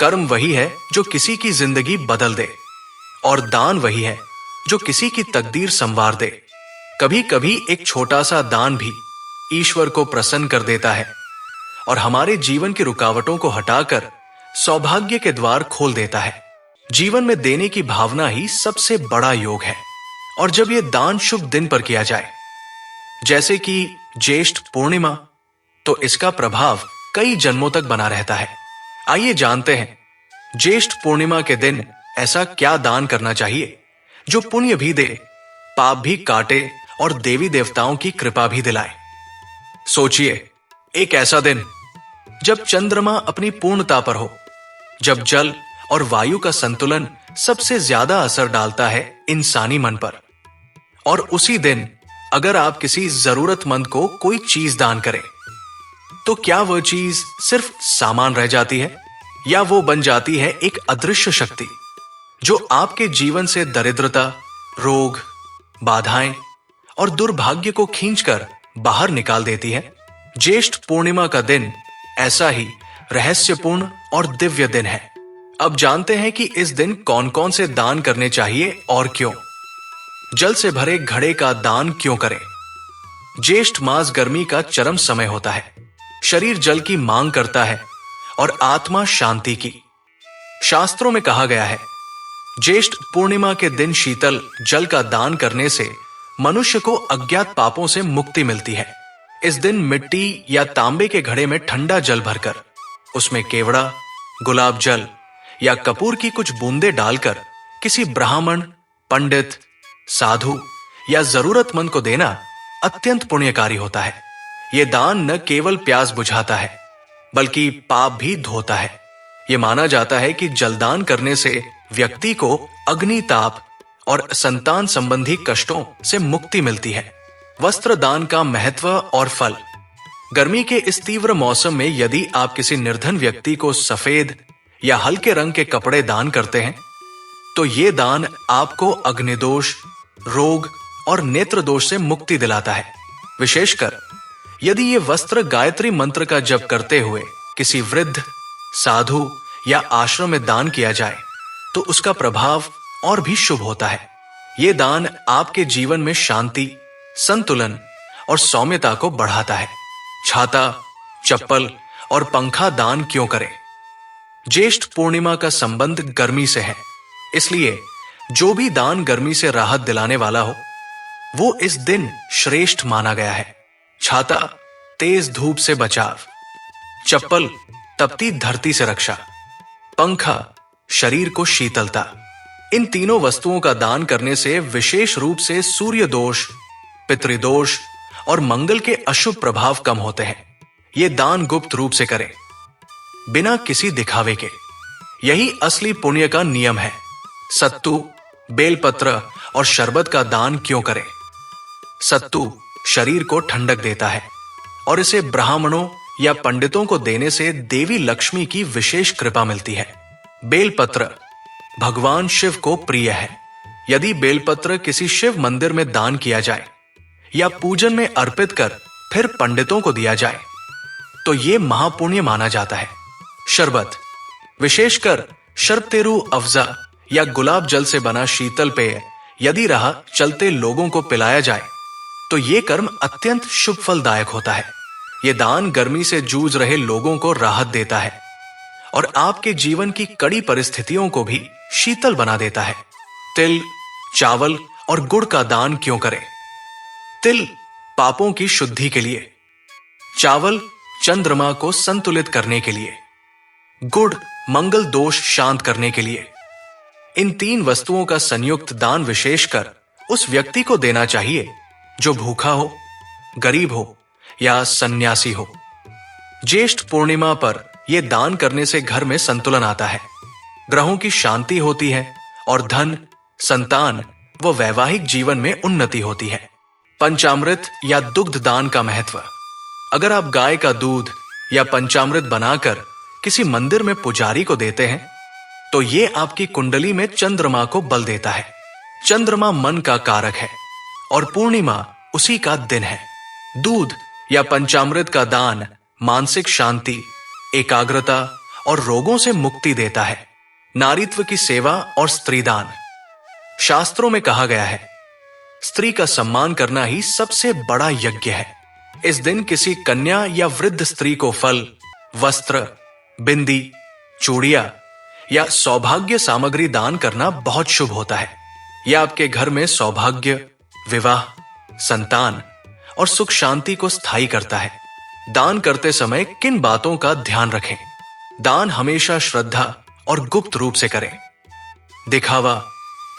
कर्म वही है जो किसी की जिंदगी बदल दे, और दान वही है जो किसी की तकदीर संवार दे। कभी कभी एक छोटा सा दान भी ईश्वर को प्रसन्न कर देता है और हमारे जीवन की रुकावटों को हटाकर सौभाग्य के द्वार खोल देता है। जीवन में देने की भावना ही सबसे बड़ा योग है, और जब यह दान शुभ दिन पर किया जाए, जैसे कि ज्येष्ठ पूर्णिमा, तो इसका प्रभाव कई जन्मों तक बना रहता है। आइए जानते हैं ज्येष्ठ पूर्णिमा के दिन ऐसा क्या दान करना चाहिए जो पुण्य भी दे, पाप भी काटे और देवी देवताओं की कृपा भी दिलाए। सोचिए, एक ऐसा दिन जब चंद्रमा अपनी पूर्णता पर हो, जब जल और वायु का संतुलन सबसे ज्यादा असर डालता है इंसानी मन पर, और उसी दिन अगर आप किसी जरूरतमंद को कोई चीज दान करें, तो क्या वह चीज सिर्फ सामान रह जाती है, या वो बन जाती है एक अदृश्य शक्ति जो आपके जीवन से दरिद्रता, रोग, बाधाएं और दुर्भाग्य को खींचकर बाहर निकाल देती है। ज्येष्ठ पूर्णिमा का दिन ऐसा ही रहस्यपूर्ण और दिव्य दिन है। अब जानते हैं कि इस दिन कौन कौन से दान करने चाहिए और क्यों। जल से भरे घड़े का दान क्यों करें? ज्येष्ठ मास गर्मी का चरम समय होता है। शरीर जल की मांग करता है और आत्मा शांति की। शास्त्रों में कहा गया है, ज्येष्ठ पूर्णिमा के दिन शीतल जल का दान करने से मनुष्य को अज्ञात पापों से मुक्ति मिलती है। इस दिन मिट्टी या तांबे के घड़े में ठंडा जल भरकर उसमें केवड़ा, गुलाब जल या कपूर की कुछ बूंदें डालकर किसी ब्राह्मण, पंडित, साधु या जरूरतमंद को देना अत्यंत पुण्यकारी होता है। यह दान न केवल प्यास बुझाता है बल्कि पाप भी धोता है। यह माना जाता है कि जलदान करने से व्यक्ति को अग्नि ताप और संतान संबंधी कष्टों से मुक्ति मिलती है। वस्त्र दान का महत्व और फल। गर्मी के इस तीव्र मौसम में यदि आप किसी निर्धन व्यक्ति को सफेद या हल्के रंग के कपड़े दान करते हैं, तो ये दान आपको अग्निदोष, रोग और नेत्र दोष से मुक्ति दिलाता है। विशेषकर यदि ये वस्त्र गायत्री मंत्र का जप करते हुए किसी वृद्ध, साधु या आश्रम में दान किया जाए, तो उसका प्रभाव और भी शुभ होता है। ये दान आपके जीवन में शांति, संतुलन और सौम्यता को बढ़ाता है। छाता, चप्पल और पंखा दान क्यों करें? ज्येष्ठ पूर्णिमा का संबंध गर्मी से है, इसलिए जो भी दान गर्मी से राहत दिलाने वाला हो, वो इस दिन श्रेष्ठ माना गया है। छाता, तेज धूप से बचाव। चप्पल, तपती धरती से रक्षा। पंखा, शरीर को शीतलता। इन तीनों वस्तुओं का दान करने से विशेष रूप से सूर्य दोष, पितृदोष और मंगल के अशुभ प्रभाव कम होते हैं। ये दान गुप्त रूप से करें, बिना किसी दिखावे के। यही असली पुण्य का नियम है। सत्तू, बेलपत्र और शरबत का दान क्यों करें? सत्तू शरीर को ठंडक देता है और इसे ब्राह्मणों या पंडितों को देने से देवी लक्ष्मी की विशेष कृपा मिलती है। बेलपत्र भगवान शिव को प्रिय है। यदि बेलपत्र किसी शिव मंदिर में दान किया जाए या पूजन में अर्पित कर फिर पंडितों को दिया जाए, तो यह महापुण्य माना जाता है। शरबत, विशेषकर शरबतेरू अफ़ज़ा या गुलाब जल से बना शीतल पेय यदि राह चलते लोगों को पिलाया जाए, तो यह कर्म अत्यंत शुभ फलदायक होता है। यह दान गर्मी से जूझ रहे लोगों को राहत देता है और आपके जीवन की कड़ी परिस्थितियों को भी शीतल बना देता है। तिल, चावल और गुड़ का दान क्यों करें? तिल पापों की शुद्धि के लिए, चावल चंद्रमा को संतुलित करने के लिए, गुड़ मंगल दोष शांत करने के लिए। इन तीन वस्तुओं का संयुक्त दान विशेषकर उस व्यक्ति को देना चाहिए जो भूखा हो, गरीब हो या सन्यासी हो। ज्येष्ठ पूर्णिमा पर यह दान करने से घर में संतुलन आता है, ग्रहों की शांति होती है और धन, संतान व वैवाहिक जीवन में उन्नति होती है। पंचामृत या दुग्ध दान का महत्व। अगर आप गाय का दूध या पंचामृत बनाकर किसी मंदिर में पुजारी को देते हैं, तो यह आपकी कुंडली में चंद्रमा को बल देता है। चंद्रमा मन का कारक है और पूर्णिमा उसी का दिन है। दूध या पंचामृत का दान मानसिक शांति, एकाग्रता और रोगों से मुक्ति देता है। नारीत्व की सेवा और स्त्रीदान। शास्त्रों में कहा गया है, स्त्री का सम्मान करना ही सबसे बड़ा यज्ञ है। इस दिन किसी कन्या या वृद्ध स्त्री को फल, वस्त्र, बिंदी, चूड़ियां या सौभाग्य सामग्री दान करना बहुत शुभ होता है। यह आपके घर में सौभाग्य, विवाह, संतान और सुख शांति को स्थायी करता है। दान करते समय किन बातों का ध्यान रखें? दान हमेशा श्रद्धा और गुप्त रूप से करें। दिखावा,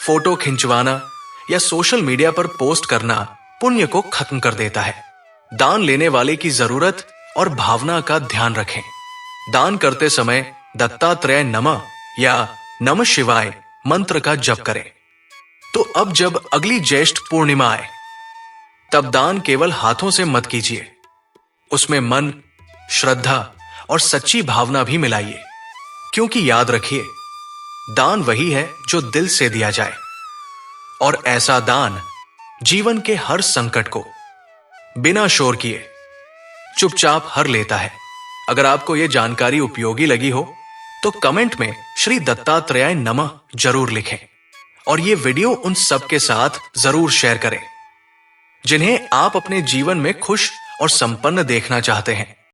फोटो खिंचवाना या सोशल मीडिया पर पोस्ट करना पुण्य को खत्म कर देता है। दान लेने वाले की जरूरत और भावना का ध्यान रखें। दान करते समय दत्तात्रेय नमः या नमः शिवाय मंत्र का जप करें। तो अब जब अगली ज्येष्ठ पूर्णिमा आए, तब दान केवल हाथों से मत कीजिए, उसमें मन, श्रद्धा और सच्ची भावना भी मिलाइए। क्योंकि याद रखिए, दान वही है जो दिल से दिया जाए, और ऐसा दान जीवन के हर संकट को बिना शोर किए चुपचाप हर लेता है। अगर आपको यह जानकारी उपयोगी लगी हो तो कमेंट में श्री दत्तात्रेय नमः जरूर लिखें और यह वीडियो उन सबके साथ जरूर शेयर करें जिन्हें आप अपने जीवन में खुश और संपन्न देखना चाहते हैं।